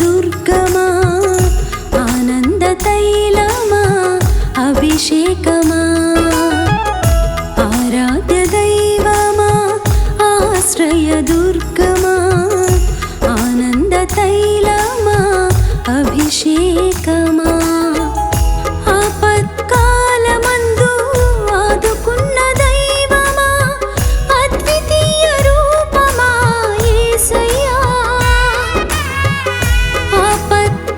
దుర్గమా ఆనంద తైలమా అభిషేకమా ఆరాధ్య దైవమా ఆశ్రయ దుర్గమా ఆనంద తైలమా అభిషేకమా ఆపత్కాలమందు ఆదుకున్న దైవమా అద్వితీయ రూపమా యేసయ్యా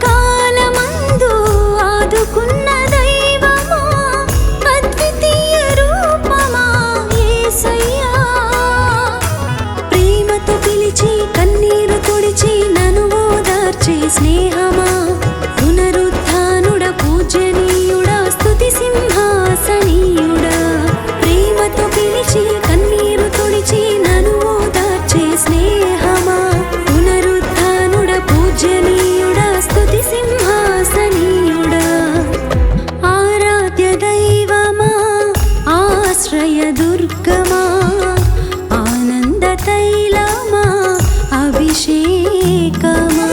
ఆపత్కాలమందు ఆదుకున్న దైవమా అద్వితీయ రూపమా యేసయ్యా ప్రేమతో పిలిచి కన్నీరు తుడిచి నన్ను ఓదార్చే స్నేహమా పునరుత్థానుడా పూజనీయుడా స్తుతి సింహాసనీయుడా ప్రేమతో పిలిచి కన్నీరు తుడిచి నన్ను ఓదార్చే స్నేహమా పునరుత్థానుడా పూజనీయుడా స్తుతి సింహాసనీయుడా ఆరాధ్య దైవమా ఆశ్రయ దుర్గమా ఆనంద తైలమా అభిషేకమా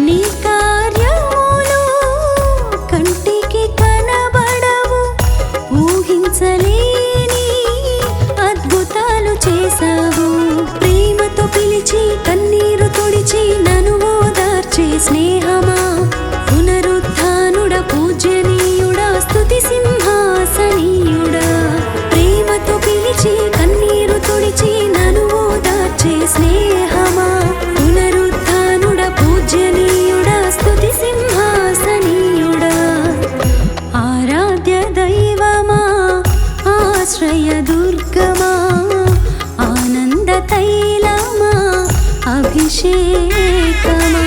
నీ కార్యములు కంటికి కనబడవు ఊహించలేని అద్భుతాలు చేశావు ప్రేమతో పిలిచి కన్నీరు తుడిచి నన్ను ఓదార్చే స్నేహమా పునరుత్థానుడా పూజనీయుడా స్తుతి సింహాసనీయుడా ప్రేమతో పిలిచి కన్నీరు తుడిచి నన్ను ఓదార్చే స్నేహమా పునరుత్థానుడా పూజనీయుడా స్తుతి సింహాసనీయుడా ఆరాధ్య దైవమా ఆశ్రయ దుర్గమా ఆనంద తైలమా అభిషేకమా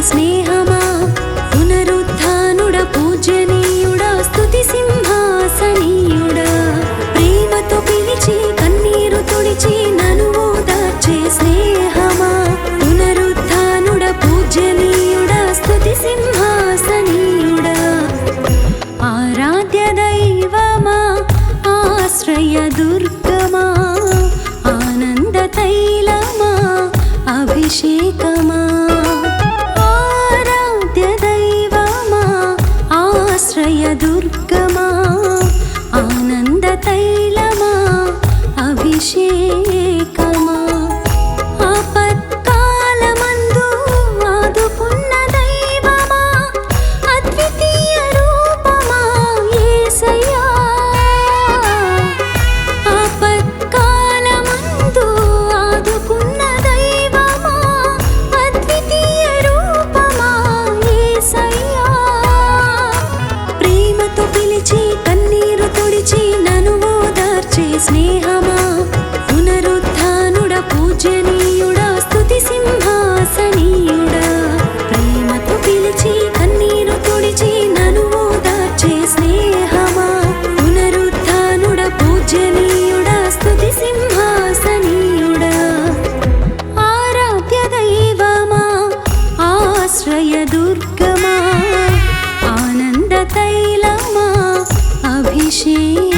స్నేహమా పునరుత్థానుడ పూజనీయుడా స్తుతి సింహాసనీయుడా ప్రేమతో పిలిచి కన్నీరు తుడిచి నన్ను ఓదార్చే స్నేహమా పునరుత్థానుడ పూజనీయుడా స్తుతి సింహాసనీయుడా ఆరాధ్య దైవమా ఆశ్రయ దుర్గమా ఆనంద తైలమా అభిషేకమా ఆరాధ్య దైవమా ఆశ్రయ దుర్గమా ఆనంద తైలమా అభిషేకమా ఆపత్కాలమందు ఆదుకున్న దైవమా అద్వితీయ రూపమా యేసయ్యా ఆపత్కాలమందు ఆదుకున్న దైవమా అద్వితీయ రూపమా యేసయ్యా ప్రేమతో పిలిచి కన్నీరు తుడిచి నన్ను ఓదార్చే స్నేహమా పునరుత్థానుడ పూజనీయుడా స్తుతి సింహాసనీయుడా ప్రేమతో పిలిచి కన్నీరు తుడిచి నన్ను ఓదార్చే స్నేహమా పునరుత్థానుడ పూజనీయుడా స్తుతి సింహాసనీయుడా ఆరాధ్య దైవమా ఆశ్రయ దుర్గమా ఆనంద తైలమా అభిషేకమా